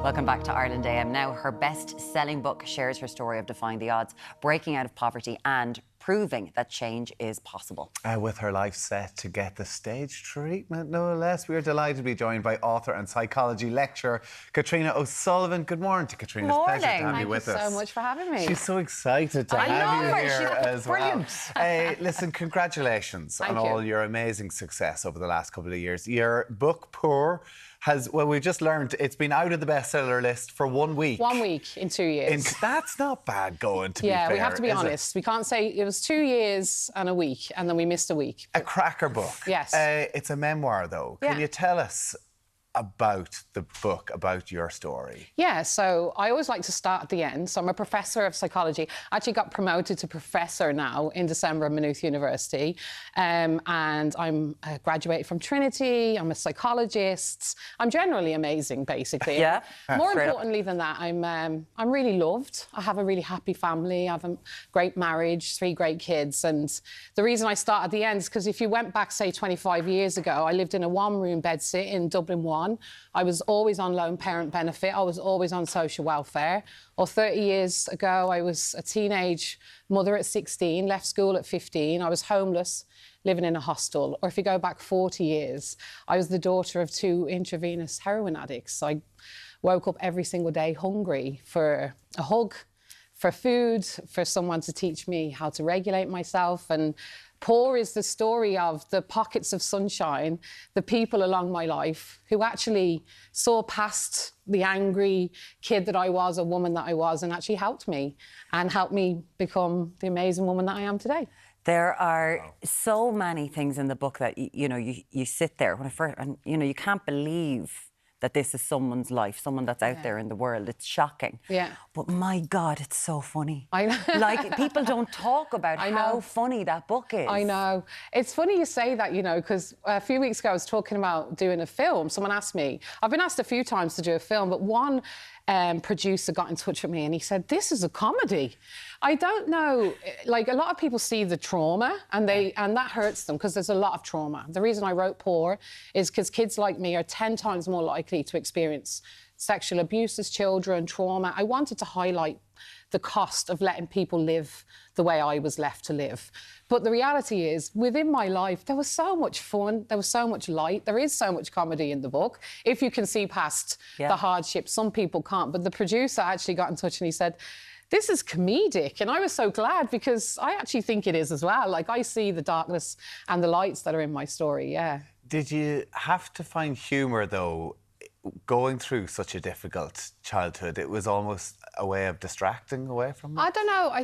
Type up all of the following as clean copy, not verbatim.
Welcome back to Ireland AM. Now, her best-selling book shares her story of defying the odds, breaking out of poverty and proving that change is possible. With her life set to get the stage treatment, no less. We are delighted to be joined by author and psychology lecturer Katriona O'Sullivan. Good morning to Katrina. Morning. It's a pleasure to have you with us. Thank you so much for having me. She's so excited to have you here as well. Listen, congratulations on all your amazing success over the last couple of years. Your book, Poor, has, well, we just learned it's been out of the bestseller list for 1 week. 1 week in 2 years. That's not bad going, to be fair. Yeah, we have to be honest. We can't say it was 2 years and a week, and then we missed a week. A cracker book. Yes. It's a memoir, though. Can you tell us about the book, about your story? Yeah, so I always like to start at the end. So I'm a professor of psychology. I actually got promoted to professor now in December at Maynooth University. And I'm graduated from Trinity. I'm a psychologist. I'm generally amazing, basically. Yeah. More importantly than that, I'm really loved. I have a really happy family. I have a great marriage, 3 great kids. And the reason I start at the end is because if you went back, say, 25 years ago, I lived in a 1-room bedsit in Dublin 1. I was always on lone parent benefit. I was always on social welfare. Or 30 years ago, I was a teenage mother at 16, left school at 15. I was homeless, living in a hostel. Or if you go back 40 years, I was the daughter of 2 intravenous heroin addicts. I woke up every single day hungry for a hug, for food, for someone to teach me how to regulate myself. And Poor is the story of the pockets of sunshine, the people along my life who actually saw past the angry kid that I was, a woman that I was, and actually helped me become the amazing woman that I am today. There are so many things in the book that, you sit there and you can't believe that this is someone's life, someone that's out there in the world. It's shocking. Yeah. But my God, it's so funny. I know. Like, people don't talk about how funny that book is. I know. It's funny you say that, because a few weeks ago I was talking about doing a film. Someone asked me, I've been asked a few times to do a film, but one producer got in touch with me and he said, this is a comedy. I don't know, like, a lot of people see the trauma and that hurts them because there's a lot of trauma. The reason I wrote Poor is because kids like me are 10 times more likely to experience sexual abuse as children, trauma. I wanted to highlight the cost of letting people live the way I was left to live. But the reality is, within my life, there was so much fun, there was so much light, there is so much comedy in the book. If you can see past the hardship, some people can't. But the producer actually got in touch and he said, this is comedic. And I was so glad because I actually think it is as well. Like, I see the darkness and the lights that are in my story, yeah. Did you have to find humour, though, going through such a difficult childhood? It was almost a way of distracting away from it? I don't know. I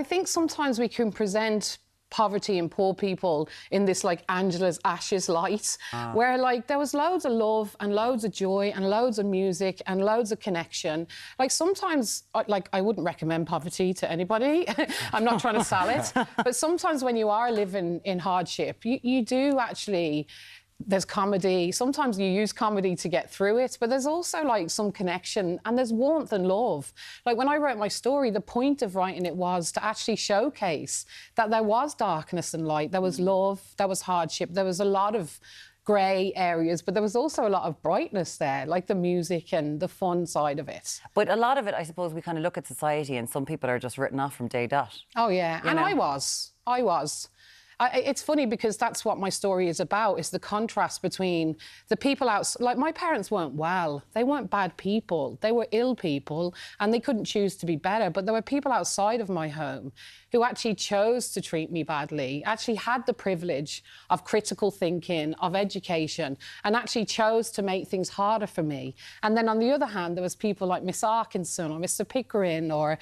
think sometimes we can present poverty and poor people in this, like, Angela's Ashes light, where, like, there was loads of love and loads of joy and loads of music and loads of connection. Like, sometimes, like, I wouldn't recommend poverty to anybody. I'm not trying to sell it. But sometimes when you are living in hardship, you do actually... There's comedy. Sometimes you use comedy to get through it, but there's also, like, some connection and there's warmth and love. Like, when I wrote my story, the point of writing it was to actually showcase that there was darkness and light, there was love, there was hardship, there was a lot of grey areas, but there was also a lot of brightness there, like the music and the fun side of it. But a lot of it, I suppose, we kind of look at society and some people are just written off from day dot. Oh, yeah. And I was. It's funny because that's what my story is about, is the contrast between the people out... Like, my parents weren't well. They weren't bad people. They were ill people and they couldn't choose to be better. But there were people outside of my home who actually chose to treat me badly, actually had the privilege of critical thinking, of education, and actually chose to make things harder for me. And then on the other hand, there was people like Miss Arkinson or Mr Pickering or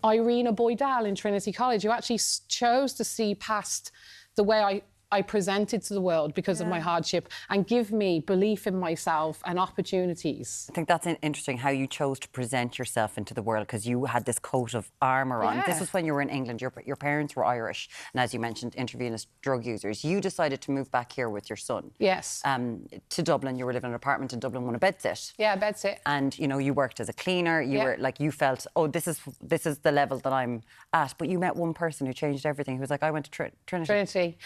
Irina Boydell in Trinity College who actually chose to see past the way I presented to the world because of my hardship and give me belief in myself and opportunities. I think that's interesting how you chose to present yourself into the world because you had this coat of armour on. This was when you were in England. Your parents were Irish and, as you mentioned, intravenous drug users. You decided to move back here with your son. Yes. To Dublin. You were living in an apartment in Dublin, on a bedsit. Yeah, bedsit. And, you worked as a cleaner. You were, like, you felt, oh, this is the level that I'm at. But you met one person who changed everything, who was like, I went to Trinity.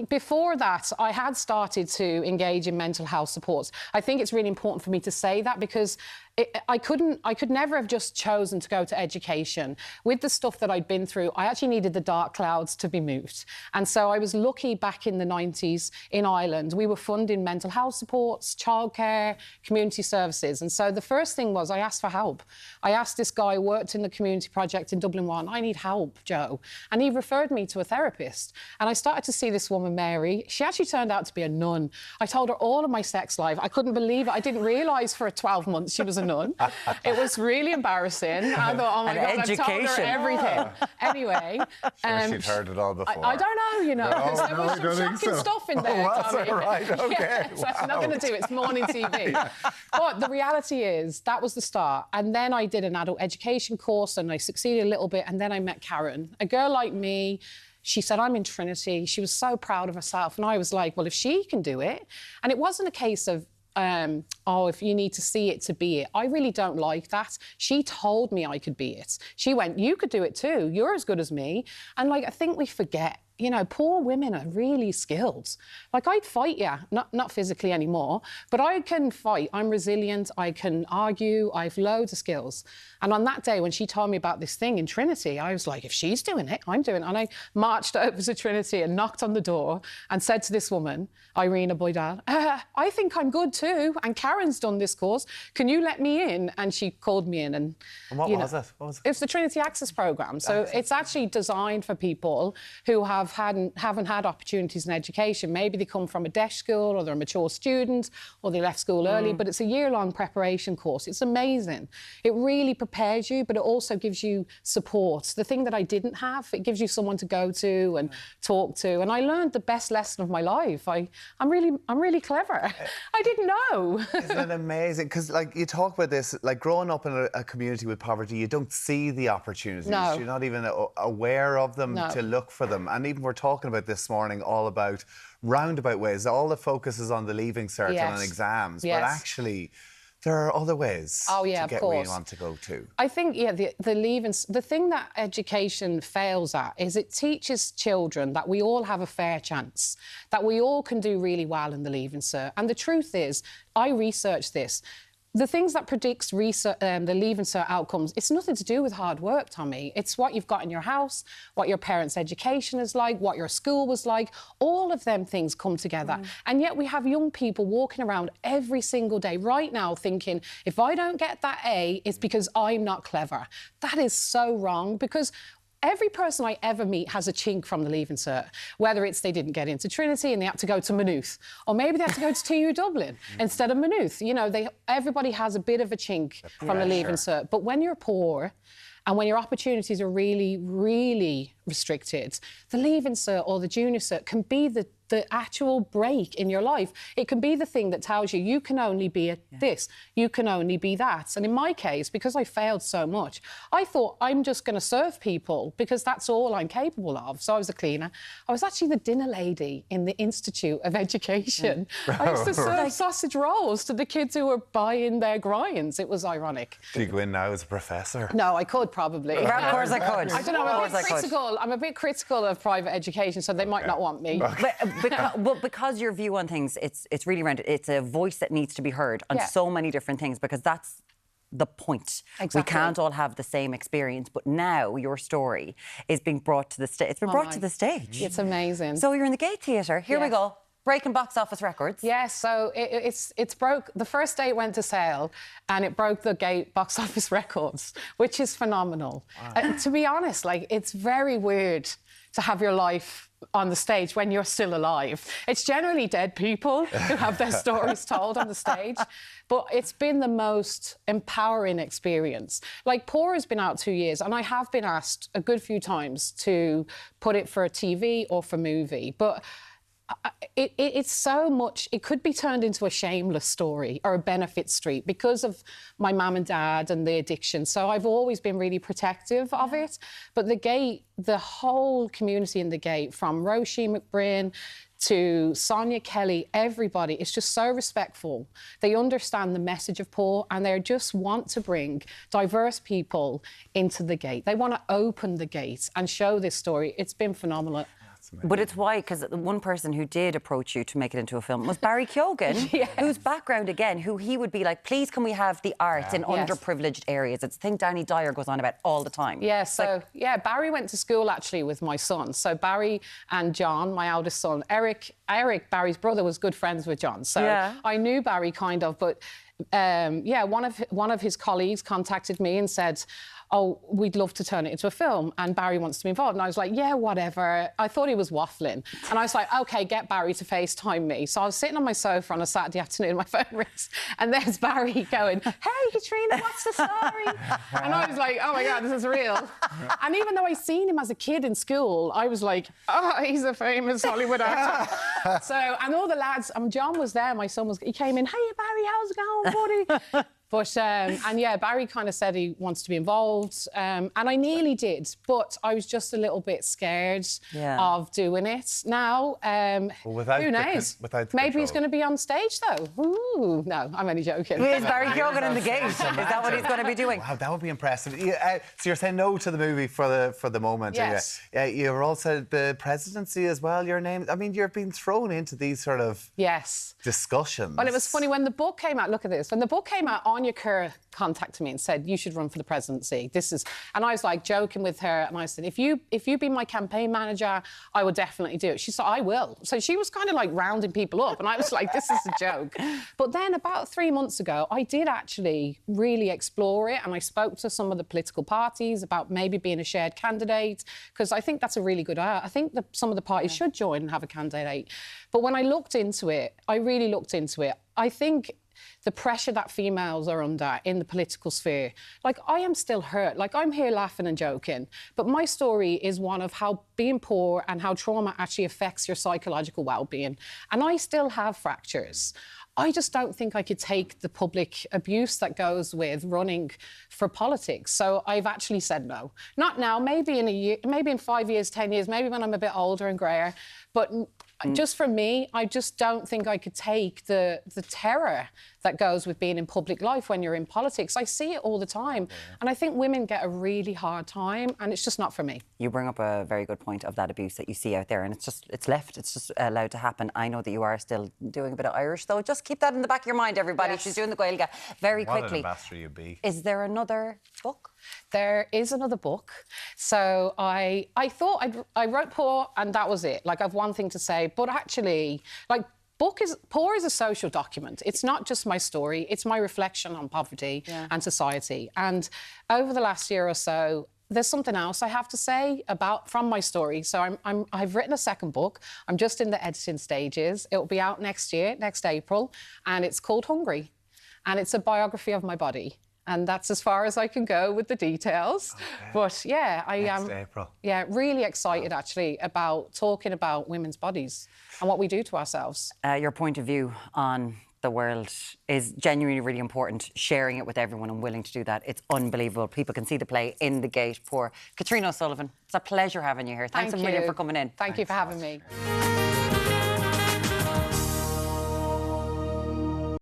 Before that, I had started to engage in mental health supports. I think it's really important for me to say that because I could never have just chosen to go to education. With the stuff that I'd been through, I actually needed the dark clouds to be moved. And so I was lucky back in the 90s in Ireland. We were funding mental health supports, childcare, community services. And so the first thing was I asked for help. I asked this guy who worked in the community project in Dublin 1, I need help, Joe. And he referred me to a therapist. And I started to see this woman, Mary. She actually turned out to be a nun. I told her all of my sex life. I couldn't believe it. I didn't realise for 12 months she was a nun. It was really embarrassing. I thought, oh my God, I've told her everything. Anyway. She'd heard it all before. I don't know, you know, because there was some shocking stuff in there. Oh, was it? Right, OK. Yeah, so I'm not going to do it. It's morning TV. But the reality is, that was the start. And then I did an adult education course and I succeeded a little bit. And then I met Katherine, a girl like me. She said, I'm in Trinity. She was so proud of herself. And I was like, well, if she can do it. And it wasn't a case of, oh, if you need to see it to be it. I really don't like that. She told me I could be it. She went, you could do it too. You're as good as me. And, like, I think we forget, you know, poor women are really skilled. Like, I'd fight you, not physically anymore, but I can fight. I'm resilient. I can argue. I've loads of skills. And on that day, when she told me about this thing in Trinity, I was like, if she's doing it, I'm doing it. And I marched over to Trinity and knocked on the door and said to this woman, Irina Boydal, I think I'm good too. And Karen's done this course. Can you let me in? And she called me in. And what was it? What was it? It's the Trinity Access Programme. So it's actually designed for people who haven't had opportunities in education. Maybe they come from a deaf school or they're a mature student or they left school early, but it's a year-long preparation course. It's amazing. It really prepares you, but it also gives you support. The thing that I didn't have, it gives you someone to go to and talk to. And I learned the best lesson of my life. I'm really clever. I didn't know. Isn't it amazing? Because, like, you talk about this, like, growing up in a community with poverty, you don't see the opportunities. No. You're not even aware of them to look for them. And even we're talking about this morning all about roundabout ways. All the focus is on the Leaving Cert and on exams, but actually there are other ways to get where you want to go to. I think, the thing that education fails at is it teaches children that we all have a fair chance, that we all can do really well in the Leaving Cert. And the truth is, I researched this. The things that predicts the Leaving Cert outcomes, it's nothing to do with hard work, Tommy. It's what you've got in your house, what your parents' education is like, what your school was like. All of them things come together. And yet we have young people walking around every single day right now thinking, if I don't get that A, it's because I'm not clever. That is so wrong, because every person I ever meet has a chink from the Leaving Cert, whether it's they didn't get into Trinity and they had to go to Maynooth, or maybe they had to go to TU Dublin instead of Maynooth. You know, everybody has a bit of a chink from the Leaving Cert. But when you're poor and when your opportunities are really, really restricted, the Leaving Cert or the Junior Cert can be the actual break in your life. It can be the thing that tells you, you can only be this, you can only be that. And in my case, because I failed so much, I thought I'm just going to serve people because that's all I'm capable of. So I was a cleaner. I was actually the dinner lady in the Institute of Education. I used to serve sausage rolls to the kids who were buying their grinds. It was ironic. Do you go in now as a professor? No, I could probably. Of course I could. I don't know, I'm a bit critical of private education, so they might not want me. Because your view on things, it's really around, it's a voice that needs to be heard on so many different things, because that's the point. Exactly. We can't all have the same experience, but now your story is being brought to the stage. It's been brought to the stage. It's amazing. So you're in the Gate Theatre. Here we go. Breaking box office records. Yes, so it's broke. The first day it went to sale, and it broke the Gate box office records, which is phenomenal. Wow. To be honest, like, it's very weird to have your life on the stage when you're still alive. It's generally dead people who have their stories told on the stage. But it's been the most empowering experience. Like, Poor has been out 2 years, and I have been asked a good few times to put it for a TV or for movie. But it's so much, it could be turned into a Shameless story or a Benefit Street because of my mum and dad and the addiction. So I've always been really protective of it. But the Gate, the whole community in the Gate, from Roisin McBrien to Sonia Kelly, everybody is just so respectful. They understand the message of Poor, and they just want to bring diverse people into the Gate. They want to open the Gate and show this story. It's been phenomenal. But it's why, because one person who did approach you to make it into a film was Barry Keoghan, yes. whose background, again, who he would be like, please can we have the arts in underprivileged areas? It's a thing Danny Dyer goes on about all the time. Yeah, so, Barry went to school, actually, with my son. So Barry and John, my eldest son, Eric, Barry's brother, was good friends with John. So I knew Barry kind of, but one of his colleagues contacted me and said, oh, we'd love to turn it into a film and Barry wants to be involved. And I was like, yeah, whatever. I thought he was waffling. And I was like, OK, get Barry to FaceTime me. So I was sitting on my sofa on a Saturday afternoon, my phone rings, and there's Barry going, hey, Katrina, what's the story? And I was like, oh, my God, this is real. And even though I seen him as a kid in school, I was like, oh, he's a famous Hollywood actor. And all the lads, John was there, my son he came in, hey, Barry, how's it going, buddy? But, Barry kind of said he wants to be involved. And I nearly did, but I was just a little bit scared of doing it. Now, who knows? Maybe he's going to be on stage, though. Ooh, no, I'm only joking. Is Barry Keoghan in the gate? Is that what he's going to be doing? Wow, that would be impressive. So you're saying no to the movie for the moment. Yes. You're also the presidency as well, your name. I mean, you're being thrown into these sort of discussions. Well, it was funny when the book came out. Look at this. When the book came out, Anya Kerr contacted me and said, you should run for the presidency. And I was like joking with her, and I said, if you be my campaign manager, I will definitely do it. She said, I will. So she was kind of like rounding people up, and I was like, this is a joke. But then about 3 months ago, I did actually really explore it, and I spoke to some of the political parties about maybe being a shared candidate, because I think that's a really good idea. I think that some of the parties should join and have a candidate. But when I looked into it, I really looked into it, I think the pressure that females are under in the political sphere, like, I am still hurt. Like, I'm here laughing and joking, but my story is one of how being poor and how trauma actually affects your psychological well-being. And I still have fractures. I just don't think I could take the public abuse that goes with running for politics. So I've actually said no. Not now, maybe in a year, maybe in 5 years, 10 years, maybe when I'm a bit older and greyer. But just for me, I just don't think I could take the terror that goes with being in public life when you're in politics. I see it all the time. And I think women get a really hard time, and it's just not for me. You bring up a very good point of that abuse that you see out there, and it's just allowed to happen. I know that you are still doing a bit of Irish, though. Just keep that in the back of your mind, everybody. Yes. She's doing the Gaeilge very quickly. What an ambassador you be. Is there another book? There is another book. So I thought I wrote Poor, and that was it. Like, I've one thing to say, but actually, like, Poor is a social document. It's not just my story, it's my reflection on poverty and society. And over the last year or so, there's something else I have to say from my story. So I've written a second book. I'm just in the editing stages. It will be out next year, next April, and it's called Hungry. And it's a biography of my body. And that's as far as I can go with the details. Okay. But yeah, I am really excited actually about talking about women's bodies and what we do to ourselves. Your point of view on the world is genuinely really important. Sharing it with everyone and willing to do that, it's unbelievable. People can see the play in the gate. Poor Katriona O'Sullivan, it's a pleasure having you here. Thanks a million for coming in. Thanks you for having me.